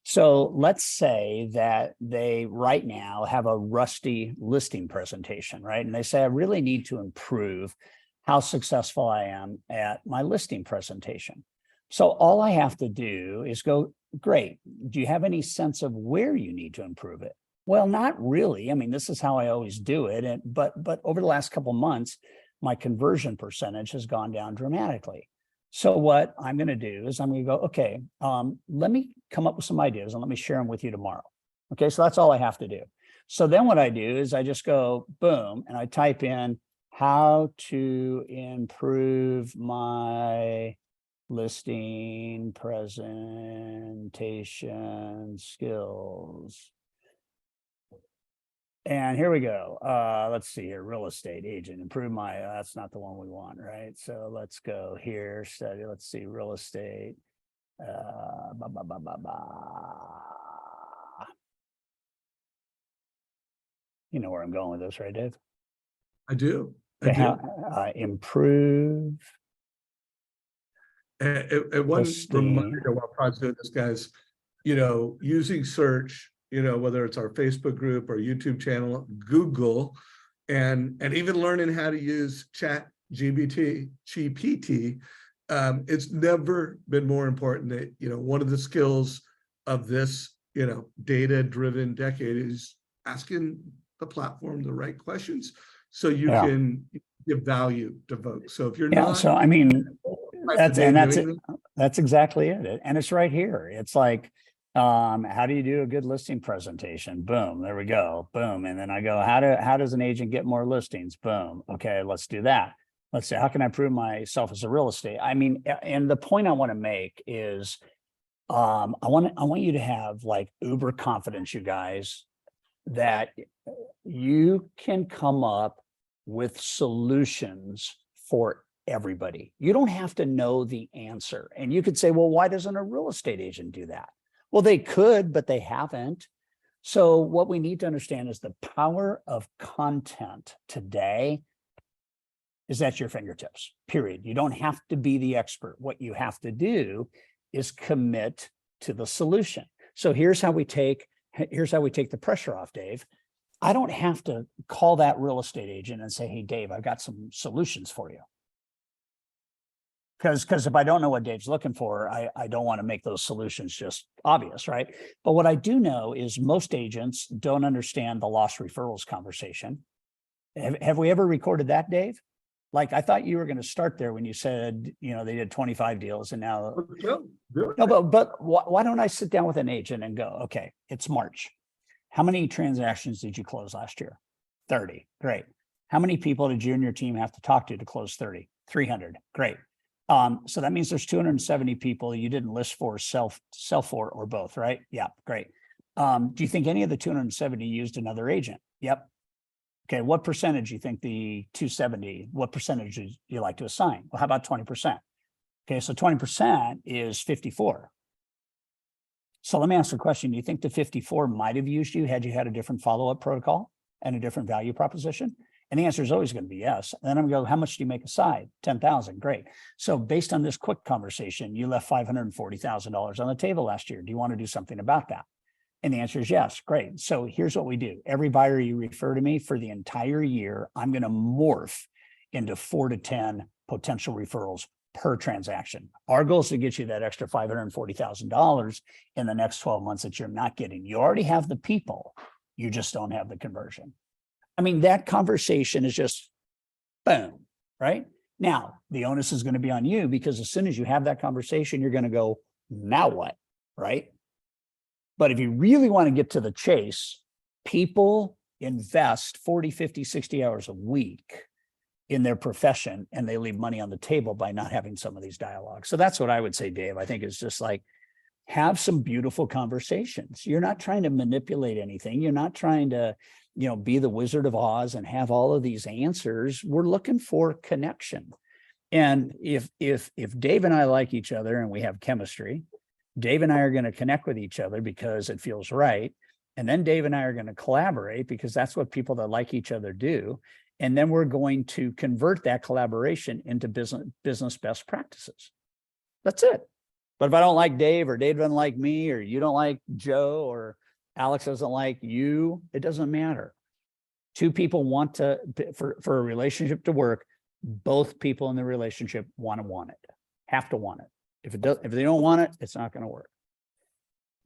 Speaker 2: So let's say that they right now have a rusty listing presentation, right? And they say, I really need to improve how successful I am at my listing presentation. So all I have to do is go, great. Do you have any sense of where you need to improve it? Well, not really. I mean, this is how I always do it. But over the last couple of months, my conversion percentage has gone down dramatically. So what I'm going to do is I'm going to go, okay, let me come up with some ideas and let me share them with you tomorrow. Okay, so that's all I have to do. So then what I do is I just go, boom, and I type in how to improve my listing presentation skills. And here we go. Let's see here. Real estate agent, improve my, that's not the one we want, right? So let's go here, study, let's see, real estate. You know where I'm going with this, right, Dave?
Speaker 1: I do.
Speaker 2: Improve.
Speaker 1: And one reminder while Todd's doing this, guys, using search, whether it's our Facebook group or YouTube channel, Google, and even learning how to use GPT, it's never been more important that, one of the skills of this, data-driven decade is asking the platform the right questions so you can give value to folks. So if you're not,
Speaker 2: so I mean, that's exactly it. And it's right here. It's like, how do you do a good listing presentation? Boom, there we go. Boom. And then I go, how does an agent get more listings? Boom. Okay, let's do that. Let's say, how can I prove myself as a real estate? I mean, and the point I want to make is, I want you to have like uber confidence, you guys, that you can come up with solutions for everybody. You don't have to know the answer. And you could say, well, why doesn't a real estate agent do that? Well, they could, but they haven't. So what we need to understand is the power of content today is at your fingertips, period. You don't have to be the expert. What you have to do is commit to the solution. So here's how we take the pressure off, Dave. I don't have to call that real estate agent and say, hey, Dave, I've got some solutions for you. Because if I don't know what Dave's looking for, I don't want to make those solutions just obvious, right? But what I do know is most agents don't understand the lost referrals conversation. Have we ever recorded that, Dave? Like, I thought you were going to start there when you said, they did 25 deals and now. No, but why don't I sit down with an agent and go, okay, it's March. How many transactions did you close last year? 30. Great. How many people did you and your team have to talk to close 30? 300. Great. So that means there's 270 people you didn't list for, sell for, or both, right? Yeah, great. Do you think any of the 270 used another agent? Yep. Okay, what percentage do you think the 270, what percentage do you like to assign? Well, how about 20%? Okay, so 20% is 54. So let me ask a question. Do you think the 54 might have used you had you had a different follow-up protocol and a different value proposition? And the answer is always going to be yes. And then I'm going to go, how much do you make aside? 10,000. Great. So based on this quick conversation, you left $540,000 on the table last year. Do you want to do something about that? And the answer is yes. Great. So here's what we do. Every buyer you refer to me for the entire year, I'm going to morph into 4 to 10 potential referrals per transaction. Our goal is to get you that extra $540,000 in the next 12 months that you're not getting. You already have the people. You just don't have the conversion. I mean, that conversation is just boom, right? Now, the onus is going to be on you because as soon as you have that conversation, you're going to go, now what, right? But if you really want to get to the chase, people invest 40, 50, 60 hours a week in their profession, and they leave money on the table by not having some of these dialogues. So that's what I would say, Dave. I think it's just like, have some beautiful conversations. You're not trying to manipulate anything. You're not trying to, be the Wizard of Oz and have all of these answers. We're looking for connection. And if Dave and I like each other and we have chemistry, Dave and I are going to connect with each other because it feels right. And then Dave and I are going to collaborate because that's what people that like each other do. And then we're going to convert that collaboration into business best practices. That's it. But if I don't like Dave, or Dave doesn't like me, or you don't like Joe, or Alex doesn't like you, it doesn't matter. Two people want for a relationship to work, both people in the relationship want it, have to want it. If they don't want it, it's not going to work.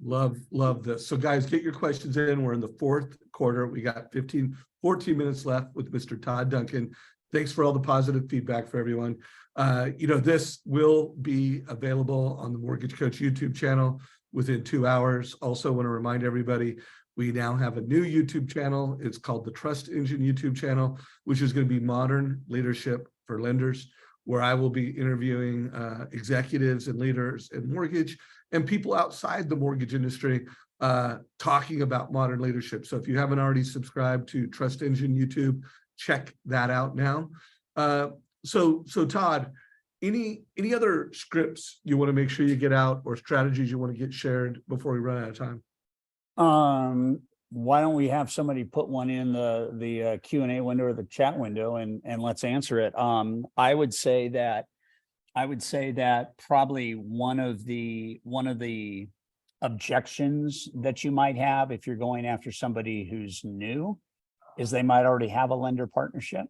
Speaker 1: Love this. So guys, get your questions in. We're in the fourth quarter. We got 14 minutes left with Mr. Todd Duncan. Thanks for all the positive feedback for everyone. This will be available on the Mortgage Coach YouTube channel within 2 hours. Also want to remind everybody, we now have a new YouTube channel. It's called the Trust Engine YouTube channel, which is going to be modern leadership for lenders, where I will be interviewing executives and leaders in mortgage and people outside the mortgage industry talking about modern leadership. So if you haven't already subscribed to Trust Engine YouTube, check that out now. So Todd, any other scripts you want to make sure you get out, or strategies you want to get shared before we run out of time?
Speaker 2: Why don't we have somebody put one in the Q&A window or the chat window, and let's answer it. I would say that probably one of the objections that you might have if you're going after somebody who's new is they might already have a lender partnership.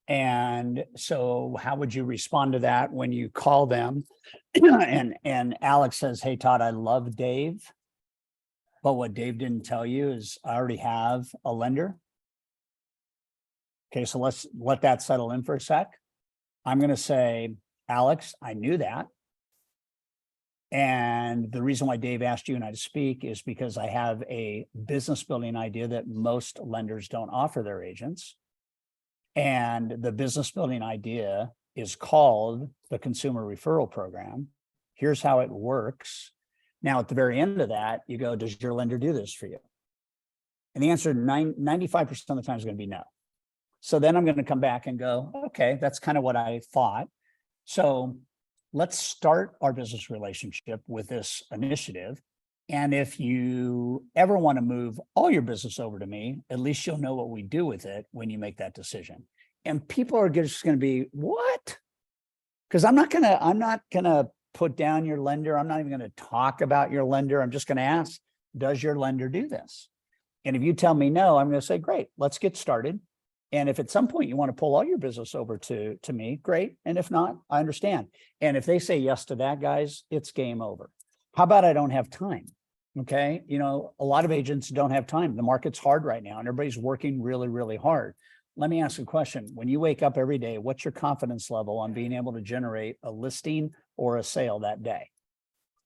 Speaker 2: And so how would you respond to that when you call them and Alex says, "Hey, Todd, I love Dave, but what Dave didn't tell you is I already have a lender." Okay, so let's let that settle in for a sec. I'm going to say, "Alex, I knew that. And the reason why Dave asked you and I to speak is because I have a business building idea that most lenders don't offer their agents. And the business building idea is called the Consumer Referral Program. Here's how it works. Now, at the very end of that, you go, does your lender do this for you?" And the answer 95% of the time is going to be no. So then I'm going to come back and go, okay, that's kind of what I thought. So let's start our business relationship with this initiative. And if you ever want to move all your business over to me, at least you'll know what we do with it when you make that decision. And people are just going to be, what? Because I'm not gonna put down your lender. I'm not even going to talk about your lender. I'm just going to ask, does your lender do this? And if you tell me no, I'm going to say, great, let's get started. And if at some point you want to pull all your business over to me, great. And if not, I understand. And if they say yes to that, guys, it's game over. How about I don't have time? Okay. A lot of agents don't have time. The market's hard right now and everybody's working really, really hard. Let me ask you a question. When you wake up every day, what's your confidence level on being able to generate a listing or a sale that day?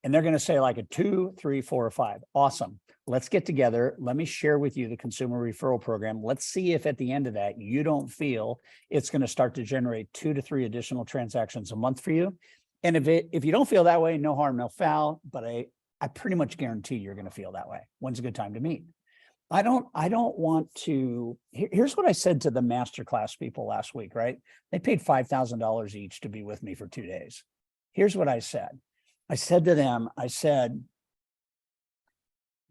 Speaker 2: And they're going to say like a 2, 3, 4, or 5. Awesome. Let's get together. Let me share with you the Consumer Referral Program. Let's see if at the end of that, you don't feel it's going to start to generate 2 to 3 additional transactions a month for you. And if you don't feel that way, no harm, no foul, but I pretty much guarantee you're going to feel that way. When's a good time to meet? I don't want to. Here's what I said to the masterclass people last week, right? They paid $5,000 each to be with me for 2 days. Here's what I said. I said to them,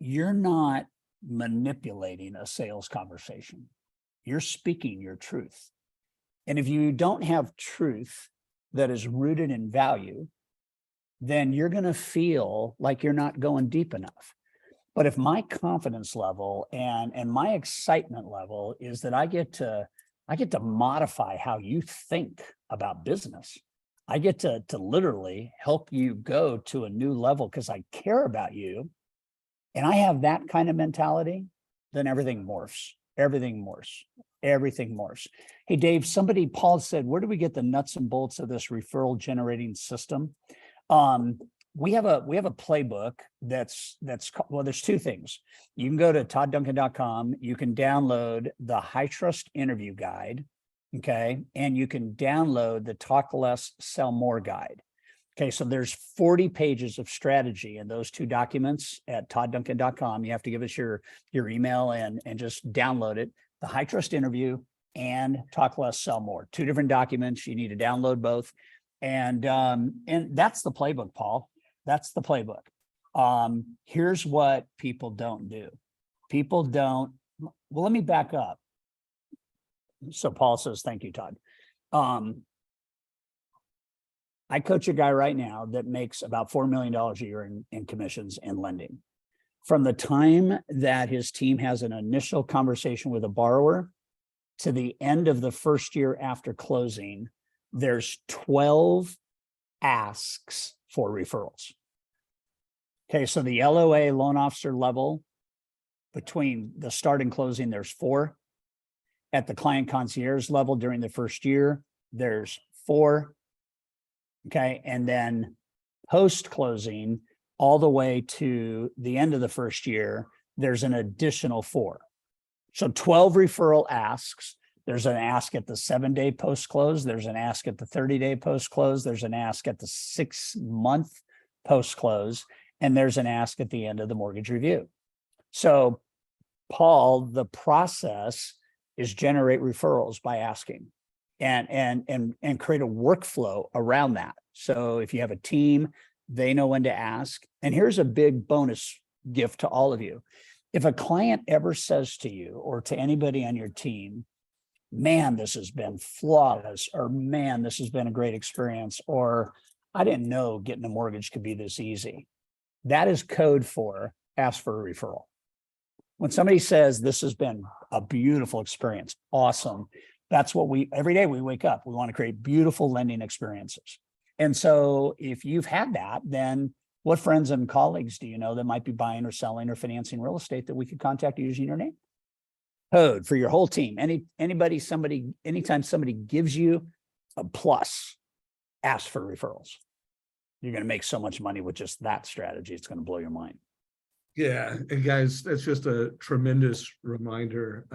Speaker 2: you're not manipulating a sales conversation. You're speaking your truth. And if you don't have truth that is rooted in value, then you're going to feel like you're not going deep enough. But if my confidence level and my excitement level is that I get to modify how you think about business, I get to literally help you go to a new level because I care about you, and I have that kind of mentality, then everything morphs. Everything morphs. Hey, Dave, Paul said, where do we get the nuts and bolts of this referral generating system? We have a playbook that's well, there's 2 things. You can go to toddduncan.com. You can download the High Trust Interview Guide. Okay. And you can download the Talk Less, Sell More guide. Okay. So there's 40 pages of strategy in those two documents at toddduncan.com. You have to give us your email and just download it. The high trust interview and Talk Less, Sell More, 2 different documents. You need to download both. And that's the playbook, Paul. That's the playbook. Here's what people don't do. People don't, well, let me back up. So Paul says, thank you, Todd. I coach a guy right now that makes about $4 million a year in commissions and lending. From the time that his team has an initial conversation with a borrower to the end of the first year after closing, there's 12 asks for referrals. Okay, so the LOA loan officer level, between the start and closing, there's 4. At the client concierge level during the first year, there's 4. Okay, and then post-closing, all the way to the end of the first year, there's an additional 4. So 12 referral asks. There's an ask at the 7-day post-close. There's an ask at the 30-day post-close. There's an ask at the 6-month post-close. And there's an ask at the end of the mortgage review. So, Paul, the process is generate referrals by asking and create a workflow around that. So if you have a team, they know when to ask. And here's a big bonus gift to all of you. If a client ever says to you or to anybody on your team, man, this has been flawless, or man, this has been a great experience, or I didn't know getting a mortgage could be this easy. That is code for ask for a referral. When somebody says this has been a beautiful experience, awesome. That's what every day we wake up, we want to create beautiful lending experiences. And so if you've had that, then what friends and colleagues do you know that might be buying or selling or financing real estate that we could contact using your name? Code for your whole team. Anytime somebody gives you a plus, ask for referrals. You're going to make so much money with just that strategy. It's going to blow your mind.
Speaker 1: Yeah, and guys, that's just a tremendous reminder.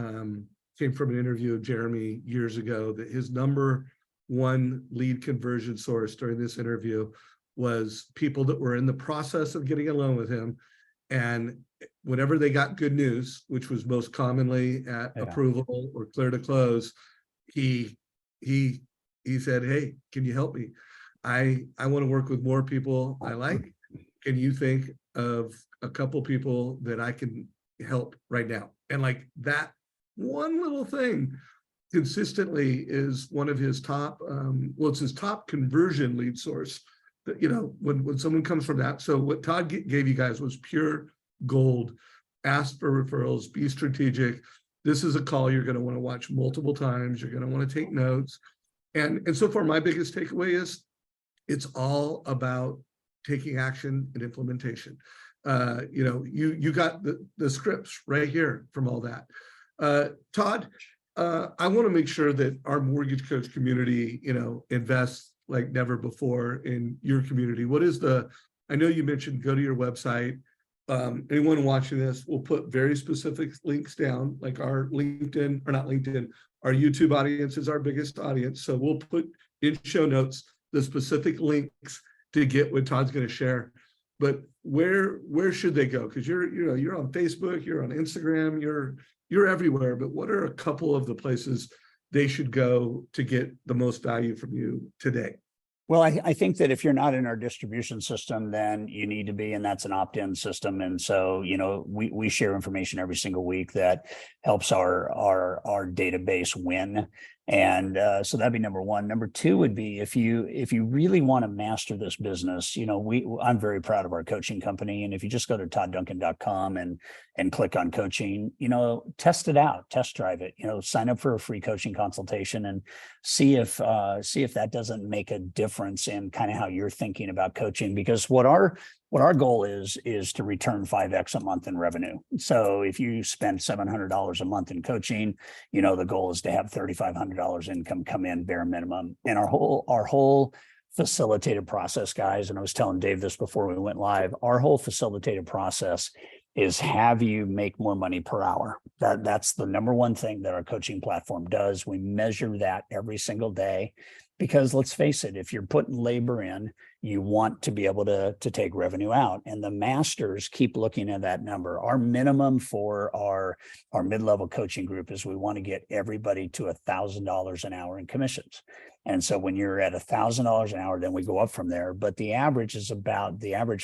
Speaker 1: Came from an interview of Jeremy years ago that his number 1 lead conversion source during this interview was people that were in the process of getting a loan with him. And whenever they got good news, which was most commonly at approval or clear to close, he said, hey, can you help me? I want to work with more people I like. Can you think of a couple people that I can help right now? And like that one little thing consistently is one of his top, it's his top conversion lead source. That, you know, when someone comes from that. So what Todd gave you guys was pure gold. Ask for referrals, be strategic. This is a call you're going to want to watch multiple times. You're going to want to take notes. And so far, my biggest takeaway is it's all about taking action and implementation. You know, you got the scripts right here from all that. Todd, I want to make sure that our mortgage coach community, you know, invests like never before in your community. What is I know you mentioned go to your website. Anyone watching this, we'll put very specific links down, like our LinkedIn, or not LinkedIn, our YouTube audience is our biggest audience. So we'll put in show notes the specific links to get what Todd's going to share. But where should they go? Because you're on Facebook, you're on Instagram, you're everywhere. But what are a couple of the places they should go to get the most value from you today?
Speaker 2: Well, I think that if you're not in our distribution system, then you need to be, and that's an opt-in system. And so, you know, we share information every single week that helps our database win. And so that'd be number 1. Number 2 would be if you really want to master this business, you know, I'm very proud of our coaching company. And if you just go to toddduncan.com and click on coaching, you know, test it out, test drive it, you know, sign up for a free coaching consultation and see if that doesn't make a difference in kind of how you're thinking about coaching. Because what our goal is to return 5x a month in revenue. So if you spend $700 a month in coaching, you know, the goal is to have $3,500 income come in bare minimum. And our whole facilitated process, guys, and I was telling Dave this before we went live, our whole facilitated process is have you make more money per hour. That's the number one thing that our coaching platform does. We measure that every single day, because let's face it, if you're putting labor in, you want to be able to take revenue out. And the masters keep looking at that number. Our minimum for our mid-level coaching group is we want to get everybody to $1,000 an hour in commissions. And so when you're at $1,000 an hour, then we go up from there. But the average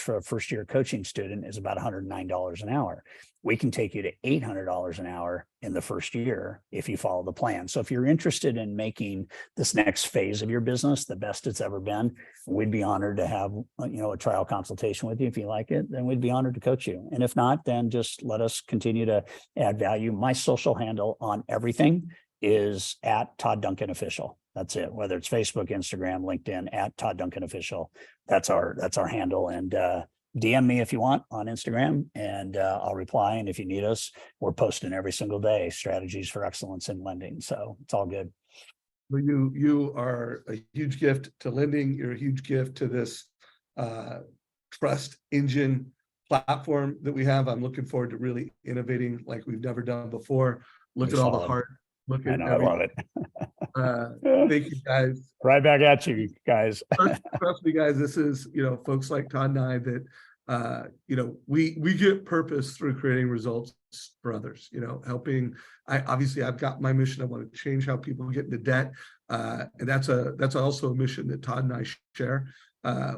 Speaker 2: for a first year coaching student is about $109 an hour. We can take you to $800 an hour in the first year if you follow the plan. So if you're interested in making this next phase of your business the best it's ever been, we'd be honored to have a trial consultation with you. If you like it, then we'd be honored to coach you. And if not, then just let us continue to add value. My social handle on everything is at Todd Duncan Official. That's it. Whether it's Facebook, Instagram, LinkedIn, at Todd Duncan Official. That's our handle. And DM me if you want on Instagram, and I'll reply. And if you need us, we're posting every single day strategies for excellence in lending. So it's all good.
Speaker 1: Well, you are a huge gift to lending. You're a huge gift to this trust engine platform that we have. I'm looking forward to really innovating like we've never done before. Look at all the hard. Look at
Speaker 2: I love it.
Speaker 1: Thank you, guys.
Speaker 2: Right back at you guys.
Speaker 1: Trust me, guys. This is folks like Todd and I that we get purpose through creating results for others. Helping. I've got my mission. I want to change how people get into debt, and that's also a mission that Todd and I share.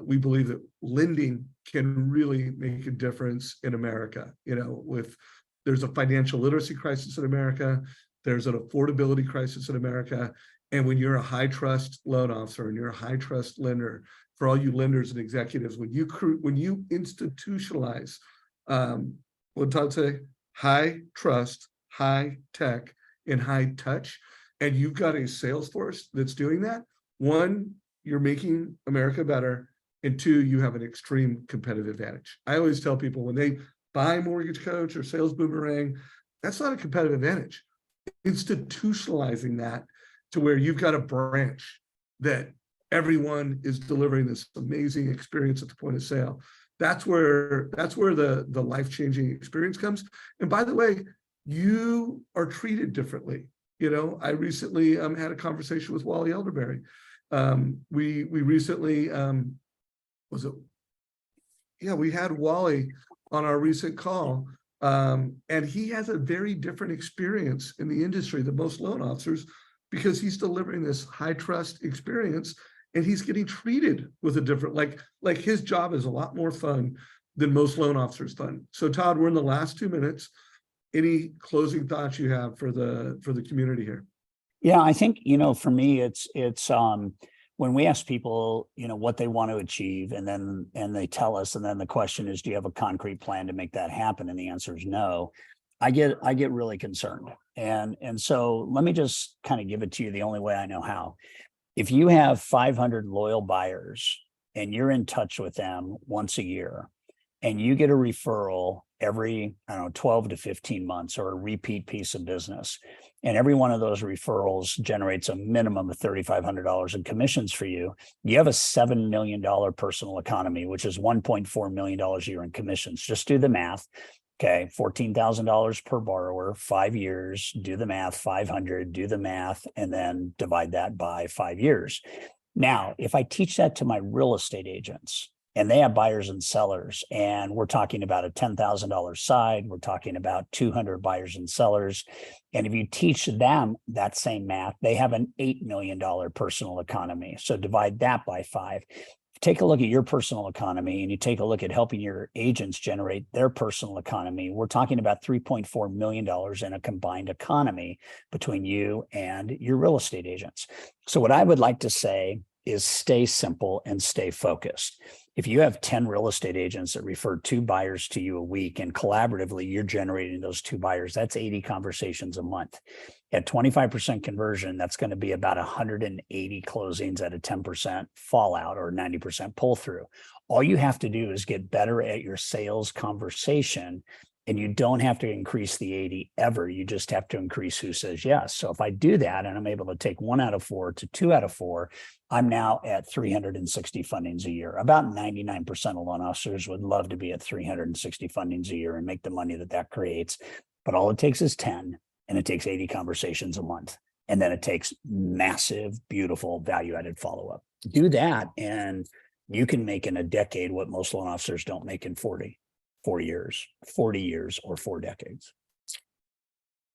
Speaker 1: We believe that lending can really make a difference in America. There's a financial literacy crisis in America. There's an affordability crisis in America. And when you're a high trust loan officer and you're a high trust lender, for all you lenders and executives, when you institutionalize, what Todd say, high trust, high tech, and high touch, and you've got a sales force that's doing that, one, you're making America better, and two, you have an extreme competitive advantage. I always tell people when they buy MortgageCoach or Sales Boomerang, that's not a competitive advantage. Institutionalizing that to where you've got a branch that everyone is delivering this amazing experience at the point of sale. That's where the life-changing experience comes. And by the way, you are treated differently. I recently had a conversation with Wally Elderberry. We recently we had Wally on our recent call. And he has a very different experience in the industry than most loan officers, because he's delivering this high trust experience and he's getting treated with a different, like his job is a lot more fun than most loan officers fun. So Todd, we're in the last 2 minutes. Any closing thoughts you have for the community here?
Speaker 2: Yeah, I think, for me, it's when we ask people, what they want to achieve, and they tell us, and then the question is, do you have a concrete plan to make that happen? And the answer is no. I get really concerned. And so let me just kind of give it to you the only way I know how. If you have 500 loyal buyers and you're in touch with them once a year, and you get a referral every, 12 to 15 months, or a repeat piece of business, and every one of those referrals generates a minimum of $3,500 in commissions for you, you have a $7 million personal economy, which is $1.4 million a year in commissions. Just do the math. Okay, $14,000 per borrower, 5 years, do the math, 500, do the math, and then divide that by 5 years. Now, if I teach that to my real estate agents, and they have buyers and sellers, and we're talking about a $10,000 side, we're talking about 200 buyers and sellers. And if you teach them that same math, they have an $8 million personal economy. So divide that by 5. Take a look at your personal economy, and you take a look at helping your agents generate their personal economy. We're talking about $3.4 million in a combined economy between you and your real estate agents. So what I would like to say is stay simple and stay focused. If you have 10 real estate agents that refer 2 buyers to you a week, and collaboratively you're generating those 2 buyers, that's 80 conversations a month. At 25% conversion, that's going to be about 180 closings at a 10% fallout or 90% pull through. All you have to do is get better at your sales conversation, And you don't have to increase the 80 ever. You just have to increase who says yes. So if I do that and I'm able to take 1 out of 4 to 2 out of 4, I'm now at 360 fundings a year. About 99% of loan officers would love to be at 360 fundings a year and make the money that that creates. But all it takes is 10, and it takes 80 conversations a month. And then it takes massive, beautiful, value-added follow-up. Do that, and you can make in a decade what most loan officers don't make in 40 years, 40 years, or 4 decades.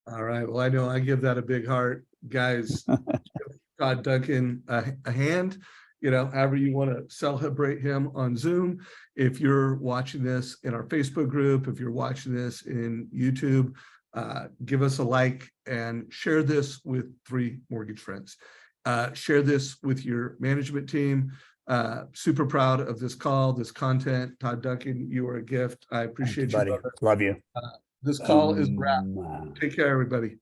Speaker 1: All right. Well, I know I give that a big heart, guys. Todd Duncan a hand, however you want to celebrate him on Zoom. If you're watching this in our Facebook group, if you're watching this in YouTube, give us a like and share this with 3 mortgage friends. Share this with your management team. Super proud of this call, this content. Todd Duncan, you are a gift. I appreciate you,
Speaker 2: buddy.
Speaker 1: brother.
Speaker 2: Love you.
Speaker 1: This call is wrapped. Take care, everybody.